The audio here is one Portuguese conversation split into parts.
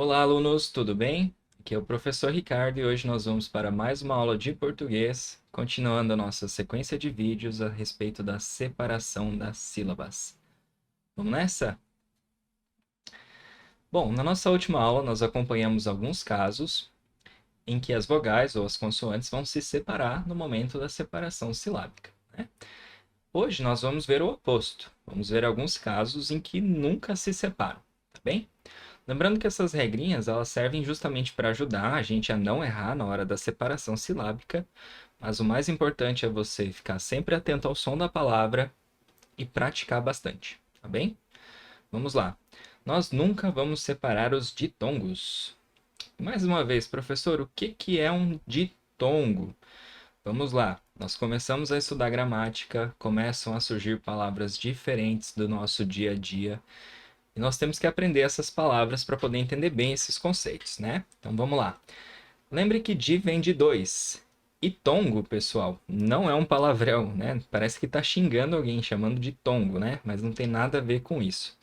Olá, alunos, tudo bem? Aqui é o professor Ricardo e hoje nós vamos para mais uma aula de português, continuando a nossa sequência de vídeos a respeito da separação das sílabas. Vamos nessa? Bom, na nossa última aula nós acompanhamos alguns casos em que as vogais ou as consoantes vão se separar no momento da separação silábica, né? Hoje nós vamos ver o oposto. Vamos ver alguns casos em que nunca se separam, tá bem? Lembrando que essas regrinhas elas servem justamente para ajudar a gente a não errar na hora da separação silábica, mas o mais importante é você ficar sempre atento ao som da palavra e praticar bastante, tá bem? Vamos lá. Nós nunca vamos separar os ditongos. Mais uma vez, professor, o que é um ditongo? Vamos lá. Nós começamos a estudar gramática, começam a surgir palavras diferentes do nosso dia a dia. E nós temos que aprender essas palavras para poder entender bem esses conceitos, né? Então vamos lá. Lembre que di vem de dois. E tongo, pessoal, não é um palavrão, né? Parece que está xingando alguém, chamando de tongo, né? Mas não tem nada a ver com isso.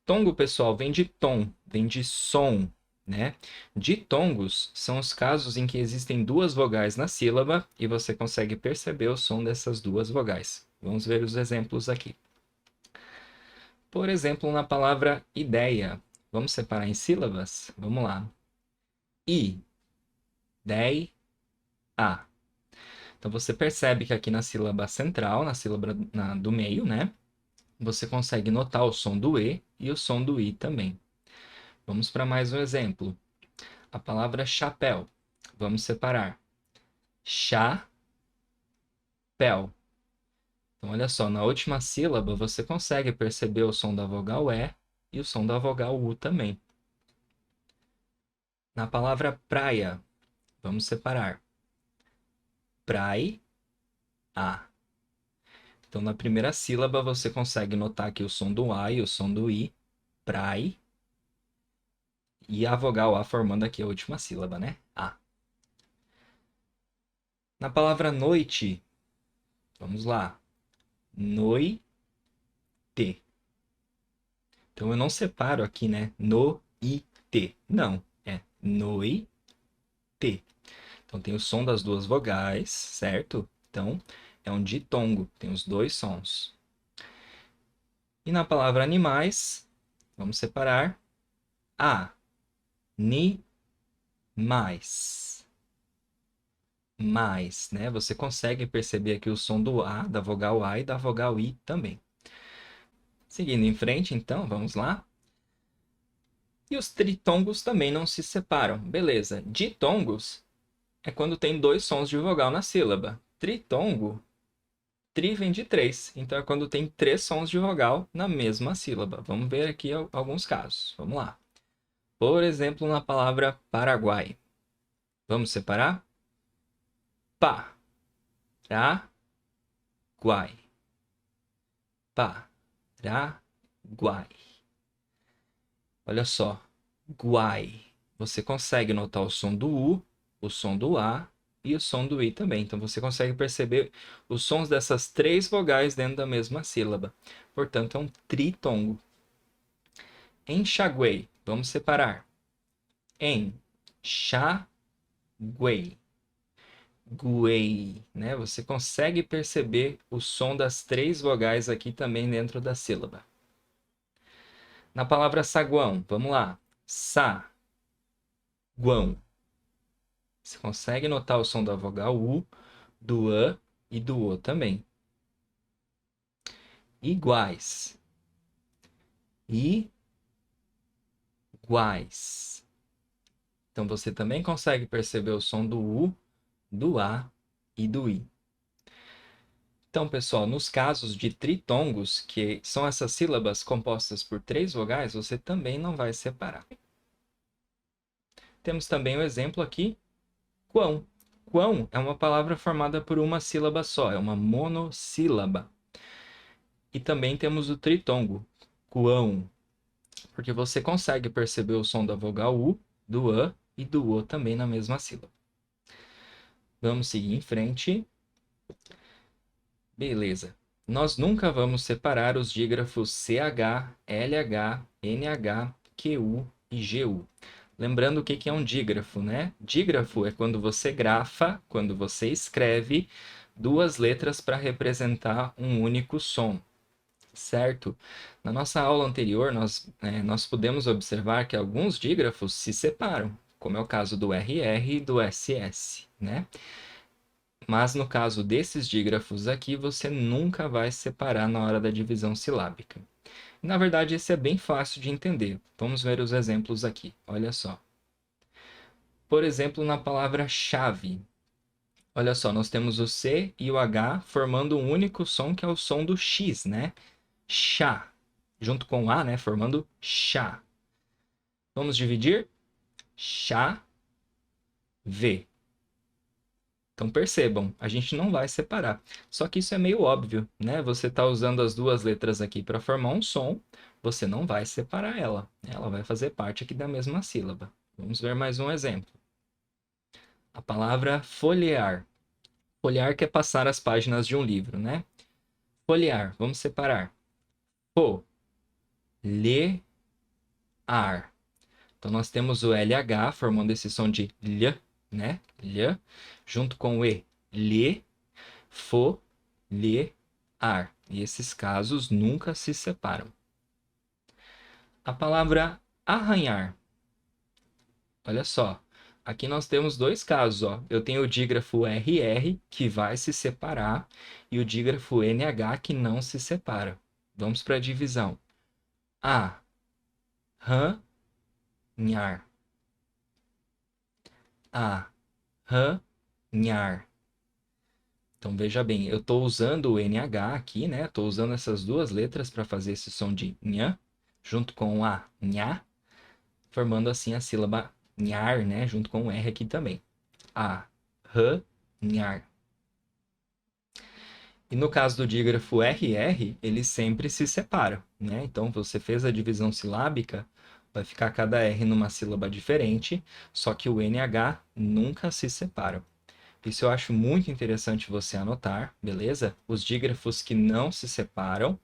Tongo, pessoal, vem de tom, vem de som, né? Ditongos são os casos em que existem duas vogais na sílaba e você consegue perceber o som dessas duas vogais. Vamos ver os exemplos aqui. Por exemplo, na palavra ideia. Vamos separar em sílabas? Vamos lá. I, dei, a. Então você percebe que aqui na sílaba central, na sílaba do meio, né? Você consegue notar o som do E e o som do I também. Vamos para mais um exemplo. A palavra chapéu. Vamos separar. Chá, pel. Então olha só, na última sílaba você consegue perceber o som da vogal E e o som da vogal U também. Na palavra praia, vamos separar. Prai, a. Então, na primeira sílaba, você consegue notar aqui o som do A e o som do I, prai, e a vogal A formando aqui a última sílaba, né? A. Na palavra noite, vamos lá. Noite. Então, eu não separo aqui, né? No, I, te. Não, é noite. Então, tem o som das duas vogais, certo? Então, é um ditongo, tem os dois sons. E na palavra animais, vamos separar a, ni, mais. Mais, né? Você consegue perceber aqui o som do A, da vogal A e da vogal I também. Seguindo em frente, então, vamos lá. E os tritongos também não se separam. Beleza. Ditongos é quando tem dois sons de vogal na sílaba. Tritongo, tri vem de três. Então é quando tem três sons de vogal na mesma sílaba. Vamos ver aqui alguns casos. Vamos lá. Por exemplo, na palavra Paraguai. Vamos separar? Pa, ra, guai. Paraguai. Olha só. Guai. Você consegue notar o som do U, o som do A e o som do I também. Então você consegue perceber os sons dessas três vogais dentro da mesma sílaba. Portanto, é um tritongo. Enxaguei. Vamos separar. Enxaguei. Guei, né? Você consegue perceber o som das três vogais aqui também dentro da sílaba. Na palavra saguão, vamos lá. Sa, guão. Você consegue notar o som da vogal U, do A e do O também. Iguais. Iguais. Então você também consegue perceber o som do U, do A e do I. Então, pessoal, nos casos de tritongos, que são essas sílabas compostas por três vogais, você também não vai separar. Temos também o exemplo aqui, quão. Quão é uma palavra formada por uma sílaba só, é uma monossílaba. E também temos o tritongo, quão, porque você consegue perceber o som da vogal U, do A e do O também na mesma sílaba. Vamos seguir em frente. Beleza. Nós nunca vamos separar os dígrafos CH, LH, NH, QU IGU. Lembrando o que que é um dígrafo, né? Dígrafo é quando você grafa, quando você escreve duas letras para representar um único som, certo? Na nossa aula anterior, nós pudemos observar que alguns dígrafos se separam, como é o caso do RR e do SS, né? Mas no caso desses dígrafos aqui, você nunca vai separar na hora da divisão silábica. Na verdade, esse é bem fácil de entender. Vamos ver os exemplos aqui. Olha só. Por exemplo, na palavra chave. Olha só, nós temos o C e o H formando um único som, que é o som do X, né? Chá. Junto com o A, né? Formando chá. Vamos dividir? Chá, V. Então percebam, a gente não vai separar. Só que isso é meio óbvio, né? Você está usando as duas letras aqui para formar um som, você não vai separar ela. Ela vai fazer parte aqui da mesma sílaba. Vamos ver mais um exemplo. A palavra folhear. Folhear quer passar as páginas de um livro, né? Folhear, vamos separar. Fo, lhe, ar. Então nós temos o LH formando esse som de lh, né? Lh, junto com o E, lhe, fo, lhe, ar. E esses casos nunca se separam. A palavra arranhar. Olha só. Aqui nós temos dois casos, ó. Eu tenho o dígrafo RR, que vai se separar, e o dígrafo NH, que não se separa. Vamos para a divisão. A, ran, nhar. A, ran, nhar. Então veja bem, eu estou usando o NH aqui, né? Estou usando essas duas letras para fazer esse som de nhã, junto com o A, nhá, formando assim a sílaba nhar, né? Junto com o R aqui também. A, r, nhar. E no caso do dígrafo RR, ele sempre se separa, né? Então você fez a divisão silábica, vai ficar cada R numa sílaba diferente, só que o NH nunca se separa. Isso eu acho muito interessante você anotar, beleza? Os dígrafos que não se separam.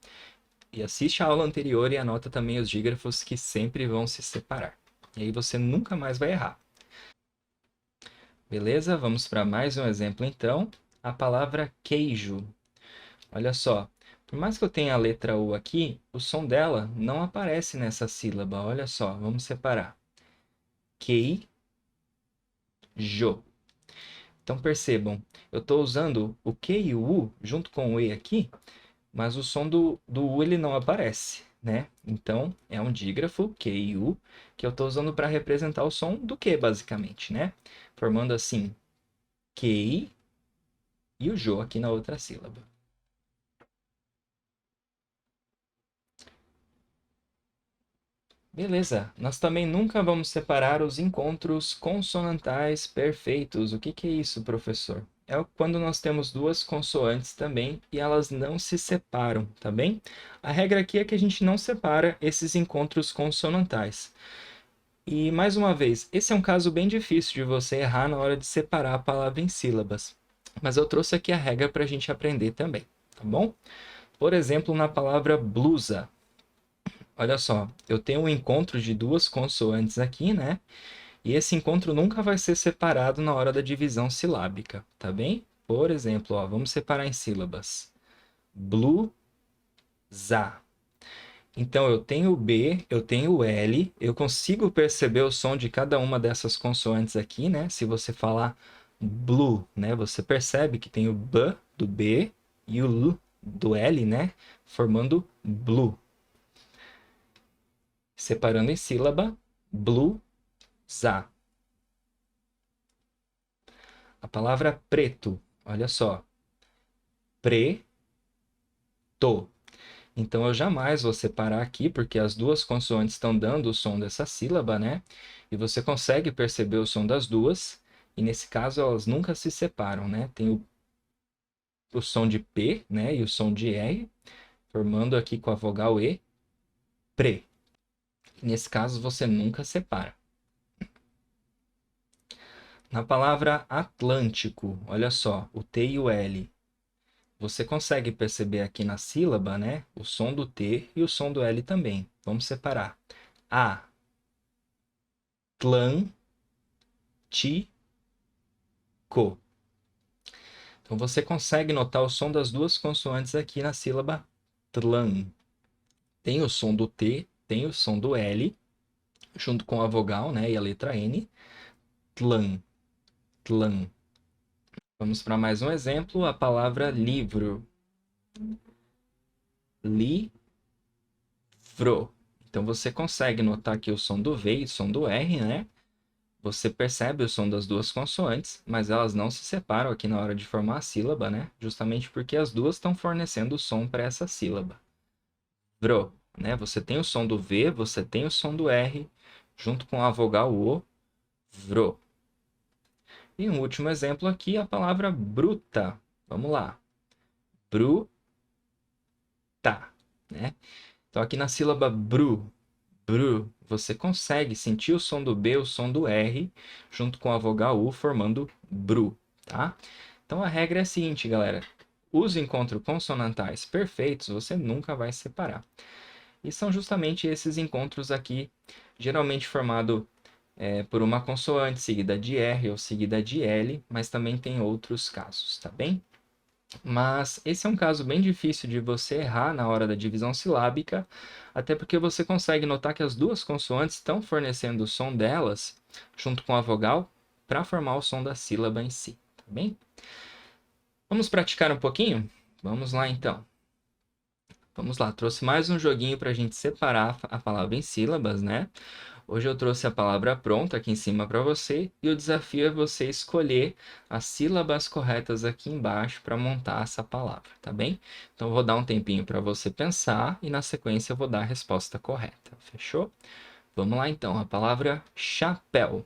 E assiste a aula anterior e anota também os dígrafos que sempre vão se separar. E aí você nunca mais vai errar. Beleza? Vamos para mais um exemplo então. A palavra queijo. Olha só. Por mais que eu tenha a letra U aqui, o som dela não aparece nessa sílaba. Olha só, vamos separar. Queijo. Então percebam, eu estou usando o Q e o U junto com o E aqui, mas o som do U ele não aparece, né? Então é um dígrafo, Q e U, que eu estou usando para representar o som do Q, basicamente, né? Formando assim, Q e o J aqui na outra sílaba. Beleza, nós também nunca vamos separar os encontros consonantais perfeitos. O que que é isso, professor? É quando nós temos duas consoantes também e elas não se separam, tá bem? A regra aqui é que a gente não separa esses encontros consonantais. E, mais uma vez, esse é um caso bem difícil de você errar na hora de separar a palavra em sílabas. Mas eu trouxe aqui a regra para a gente aprender também, tá bom? Por exemplo, na palavra blusa. Olha só, eu tenho um encontro de duas consoantes aqui, né? E esse encontro nunca vai ser separado na hora da divisão silábica, tá bem? Por exemplo, ó, vamos separar em sílabas. Blusa. Então, eu tenho o B, eu tenho o L, eu consigo perceber o som de cada uma dessas consoantes aqui, né? Se você falar blue, né? Você percebe que tem o B do B e o L do L, né? Formando blue. Separando em sílaba, blusa. A palavra preto, olha só. Preto. Então eu jamais vou separar aqui, porque as duas consoantes estão dando o som dessa sílaba, né? E você consegue perceber o som das duas, e nesse caso elas nunca se separam, né? Tem o som de P, né? E o som de R, formando aqui com a vogal E, pre. Nesse caso você nunca separa. Na palavra Atlântico, olha só, o T e o L. Você consegue perceber aqui na sílaba, né? O som do T e o som do L também. Vamos separar. A, Atlântico. Então, você consegue notar o som das duas consoantes aqui na sílaba tlan. Tem o som do T, tem o som do L, junto com a vogal, né, e a letra N. Tlan, tlan. Vamos para mais um exemplo, a palavra livro. Livro. Então, você consegue notar aqui o som do V e o som do R, né? Você percebe o som das duas consoantes, mas elas não se separam aqui na hora de formar a sílaba, né? Justamente porque as duas estão fornecendo o som para essa sílaba. Vro, né? Você tem o som do V, você tem o som do R, junto com a vogal O, vro. E um último exemplo aqui, a palavra bruta. Vamos lá. Bruta, né? Então, aqui na sílaba bru, você consegue sentir o som do B, o som do R, junto com a vogal U, formando bru, tá? Então, a regra é a seguinte, galera. Os encontros consonantais perfeitos, você nunca vai separar. E são justamente esses encontros aqui, geralmente formado por uma consoante seguida de R ou seguida de L, mas também tem outros casos, tá bem? Mas esse é um caso bem difícil de você errar na hora da divisão silábica, até porque você consegue notar que as duas consoantes estão fornecendo o som delas, junto com a vogal, para formar o som da sílaba em si, tá bem? Vamos praticar um pouquinho? Vamos lá, então. Vamos lá, trouxe mais um joguinho para a gente separar a palavra em sílabas, né? Hoje eu trouxe a palavra pronta aqui em cima para você e o desafio é você escolher as sílabas corretas aqui embaixo para montar essa palavra, tá bem? Então eu vou dar um tempinho para você pensar e na sequência eu vou dar a resposta correta, fechou? Vamos lá então, a palavra chapéu.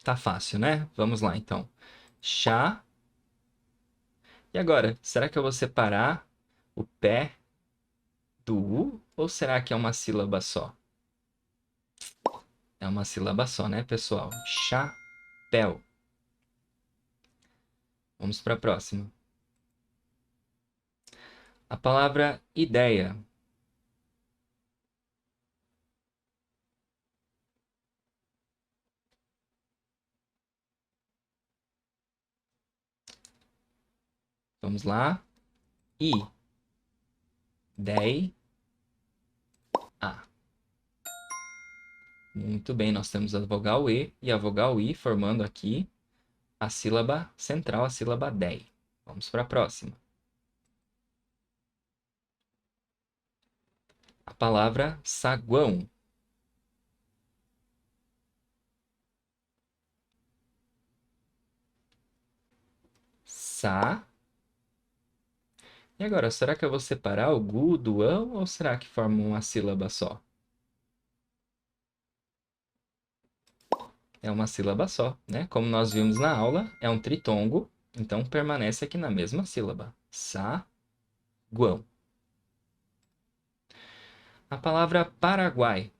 Tá fácil, né? Vamos lá então. Chá. E agora, será que eu vou separar o pé do U ou será que é uma sílaba só? É uma sílaba só, né, pessoal? Chapéu. Vamos para a próxima. A palavra ideia. Vamos lá. I. Dei. A. Muito bem, nós temos a vogal E e a vogal I formando aqui a sílaba central, a sílaba dei. Vamos para a próxima. A palavra saguão. Sa. E agora, será que eu vou separar o gu do ão ou será que formam uma sílaba só? É uma sílaba só, né? Como nós vimos na aula, é um tritongo, então permanece aqui na mesma sílaba. Saguão. A palavra Paraguai.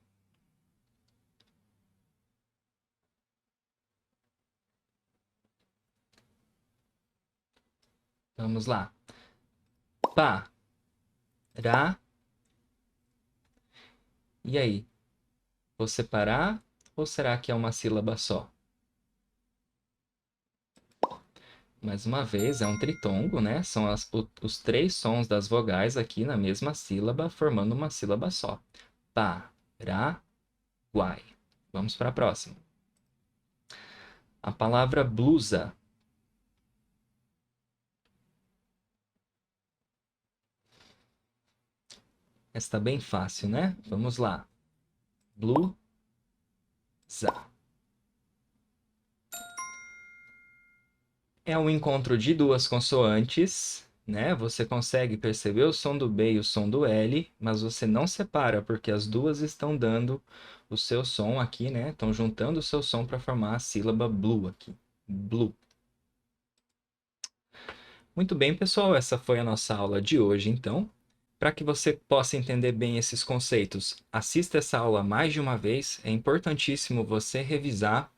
Vamos lá. Pa. Ra. E aí? Vou separar ou será que é uma sílaba só? Mais uma vez, é um tritongo, né? São os três sons das vogais aqui na mesma sílaba, formando uma sílaba só. Pa. Ra. Guai. Vamos para a próxima. A palavra blusa. Está bem fácil, né? Vamos lá. Blusa. É um encontro de duas consoantes, né? Você consegue perceber o som do B e o som do L, mas você não separa, porque as duas estão dando o seu som aqui, né? Estão juntando o seu som para formar a sílaba blue aqui. Blue. Muito bem, pessoal, essa foi a nossa aula de hoje, então. Para que você possa entender bem esses conceitos, assista essa aula mais de uma vez. É importantíssimo você revisar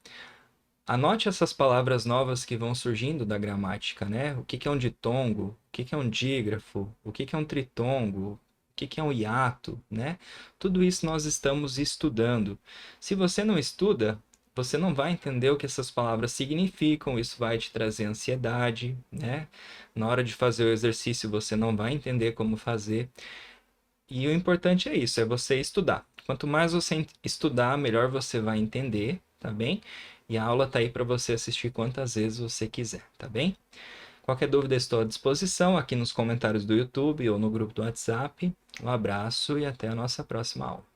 Anote essas palavras novas que vão surgindo da gramática, né? O que que é um ditongo? O que que é um dígrafo? O que que é um tritongo? O que que é um hiato, né? Tudo isso nós estamos estudando. Se você não estuda, você não vai entender o que essas palavras significam, isso vai te trazer ansiedade, né? Na hora de fazer o exercício, você não vai entender como fazer. E o importante é isso, é você estudar. Quanto mais você estudar, melhor você vai entender, tá bem? E a aula tá aí para você assistir quantas vezes você quiser, tá bem? Qualquer dúvida, estou à disposição aqui nos comentários do YouTube ou no grupo do WhatsApp. Um abraço e até a nossa próxima aula.